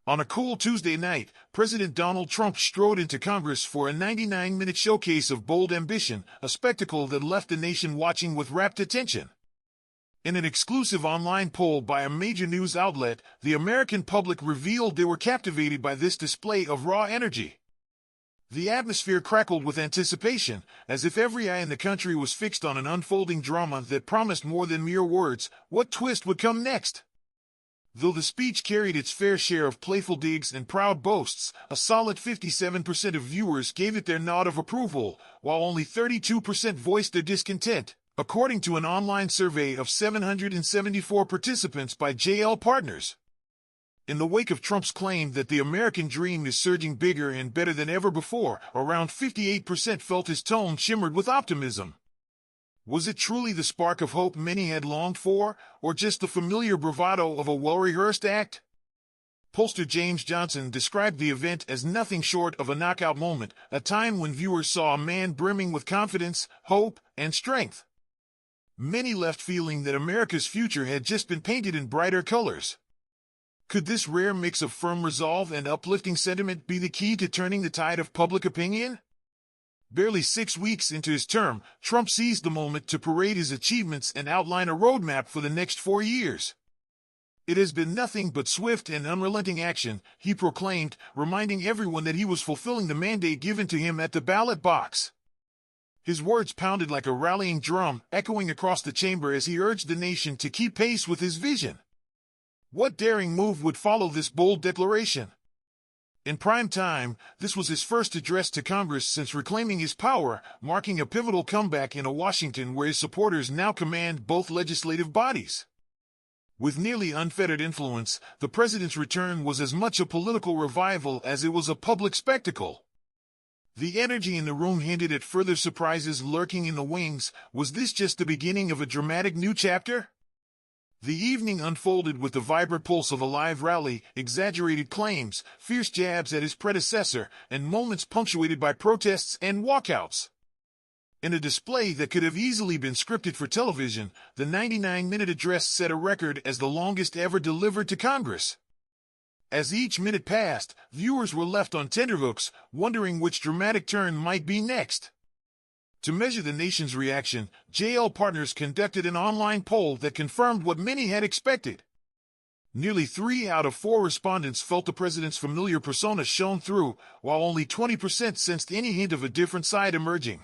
On a cool Tuesday night, President Donald Trump strode into Congress for a 99-minute showcase of bold ambition, a spectacle that left the nation watching with rapt attention. In an exclusive online poll by a major news outlet, the American public revealed they were captivated by this display of raw energy. The atmosphere crackled with anticipation, as if every eye in the country was fixed on an unfolding drama that promised more than mere words. What twist would come next? Though the speech carried its fair share of playful digs and proud boasts, a solid 57% of viewers gave it their nod of approval, while only 32% voiced their discontent, according to an online survey of 774 participants by JL Partners. In the wake of Trump's claim that the American dream is surging bigger and better than ever before, around 58% felt his tone shimmered with optimism. Was it truly the spark of hope many had longed for, or just the familiar bravado of a well-rehearsed act? Pollster James Johnson described the event as nothing short of a knockout moment, a time when viewers saw a man brimming with confidence, hope, and strength. Many left feeling that America's future had just been painted in brighter colors. Could this rare mix of firm resolve and uplifting sentiment be the key to turning the tide of public opinion? Barely 6 weeks into his term, Trump seized the moment to parade his achievements and outline a roadmap for the next 4 years. It has been nothing but swift and unrelenting action, he proclaimed, reminding everyone that he was fulfilling the mandate given to him at the ballot box. His words pounded like a rallying drum, echoing across the chamber as he urged the nation to keep pace with his vision. What daring move would follow this bold declaration? In prime time, this was his first address to Congress since reclaiming his power, marking a pivotal comeback in a Washington where his supporters now command both legislative bodies. With nearly unfettered influence, the president's return was as much a political revival as it was a public spectacle. The energy in the room hinted at further surprises lurking in the wings. Was this just the beginning of a dramatic new chapter? The evening unfolded with the vibrant pulse of a live rally, exaggerated claims, fierce jabs at his predecessor, and moments punctuated by protests and walkouts. In a display that could have easily been scripted for television, the 99-minute address set a record as the longest ever delivered to Congress. As each minute passed, viewers were left on tenterhooks, wondering which dramatic turn might be next. To measure the nation's reaction, JL Partners conducted an online poll that confirmed what many had expected. Nearly 3 out of 4 respondents felt the president's familiar persona shone through, while only 20% sensed any hint of a different side emerging.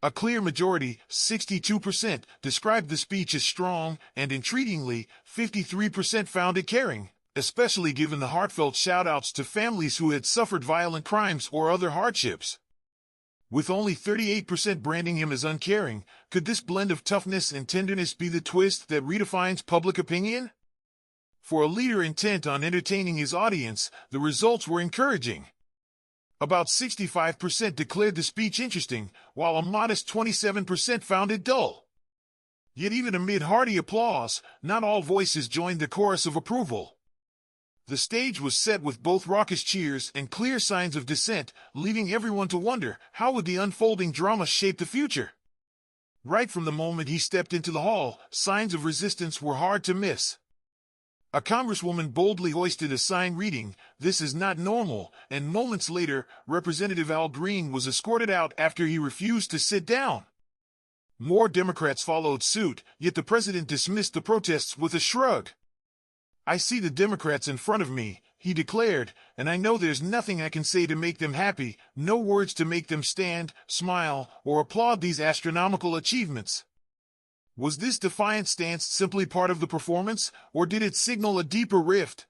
A clear majority, 62%, described the speech as strong, and intriguingly, 53% found it caring, especially given the heartfelt shout-outs to families who had suffered violent crimes or other hardships. With only 38% branding him as uncaring, could this blend of toughness and tenderness be the twist that redefines public opinion? For a leader intent on entertaining his audience, the results were encouraging. About 65% declared the speech interesting, while a modest 27% found it dull. Yet even amid hearty applause, not all voices joined the chorus of approval. The stage was set with both raucous cheers and clear signs of dissent, leaving everyone to wonder, how would the unfolding drama shape the future? Right from the moment he stepped into the hall, signs of resistance were hard to miss. A congresswoman boldly hoisted a sign reading, "This is not normal," and moments later, Representative Al Green was escorted out after he refused to sit down. More Democrats followed suit, yet the president dismissed the protests with a shrug. "I see the Democrats in front of me," he declared, "and I know there's nothing I can say to make them happy, no words to make them stand, smile, or applaud these astronomical achievements." Was this defiant stance simply part of the performance, or did it signal a deeper rift?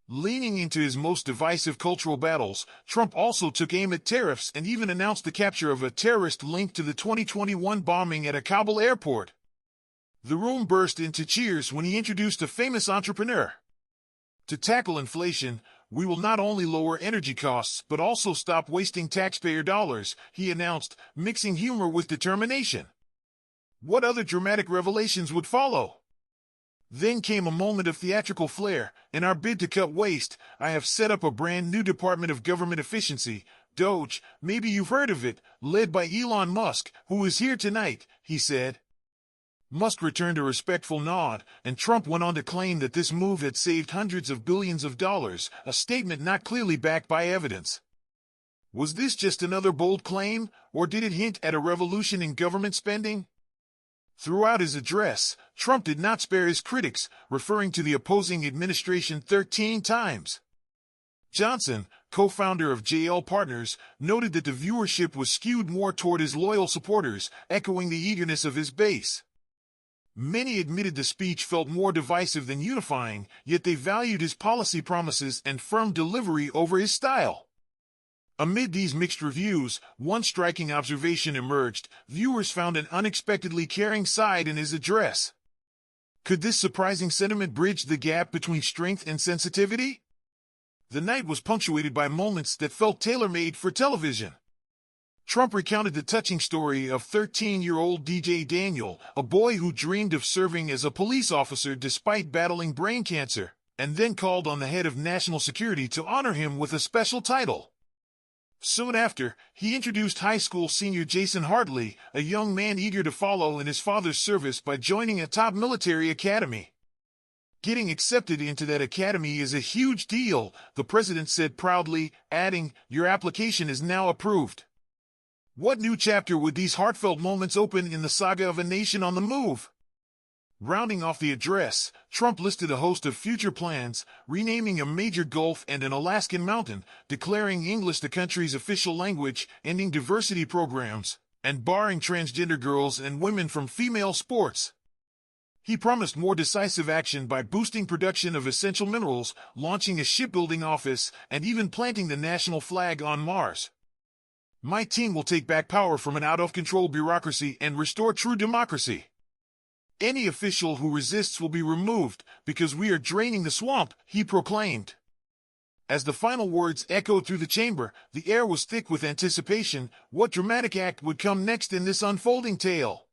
Leaning into his most divisive cultural battles, Trump also took aim at tariffs and even announced the capture of a terrorist linked to the 2021 bombing at a Kabul airport. The room burst into cheers when he introduced a famous entrepreneur. To tackle inflation, we will not only lower energy costs but also stop wasting taxpayer dollars, he announced, mixing humor with determination. What other dramatic revelations would follow? Then came a moment of theatrical flair. "In our bid to cut waste, I have set up a brand new Department of Government Efficiency, DOGE, maybe you've heard of it, led by Elon Musk, who is here tonight," he said. Musk returned a respectful nod, and Trump went on to claim that this move had saved hundreds of billions of dollars, a statement not clearly backed by evidence. Was this just another bold claim, or did it hint at a revolution in government spending? Throughout his address, Trump did not spare his critics, referring to the opposing administration 13 times. Johnson, co-founder of JL Partners, noted that the viewership was skewed more toward his loyal supporters, echoing the eagerness of his base. Many admitted the speech felt more divisive than unifying, yet they valued his policy promises and firm delivery over his style. Amid these mixed reviews, one striking observation emerged: viewers found an unexpectedly caring side in his address. Could this surprising sentiment bridge the gap between strength and sensitivity? The night was punctuated by moments that felt tailor-made for television. Trump recounted the touching story of 13-year-old DJ Daniel, a boy who dreamed of serving as a police officer despite battling brain cancer, and then called on the head of national security to honor him with a special title. Soon after, he introduced high school senior Jason Hartley, a young man eager to follow in his father's service by joining a top military academy. "Getting accepted into that academy is a huge deal," the president said proudly, adding, "Your application is now approved." What new chapter would these heartfelt moments open in the saga of a nation on the move? Rounding off the address, Trump listed a host of future plans, renaming a major Gulf and an Alaskan mountain, declaring English the country's official language, ending diversity programs, and barring transgender girls and women from female sports. He promised more decisive action by boosting production of essential minerals, launching a shipbuilding office, and even planting the national flag on Mars. "My team will take back power from an out-of-control bureaucracy and restore true democracy. Any official who resists will be removed, because we are draining the swamp," he proclaimed. As the final words echoed through the chamber, the air was thick with anticipation. What dramatic act would come next in this unfolding tale?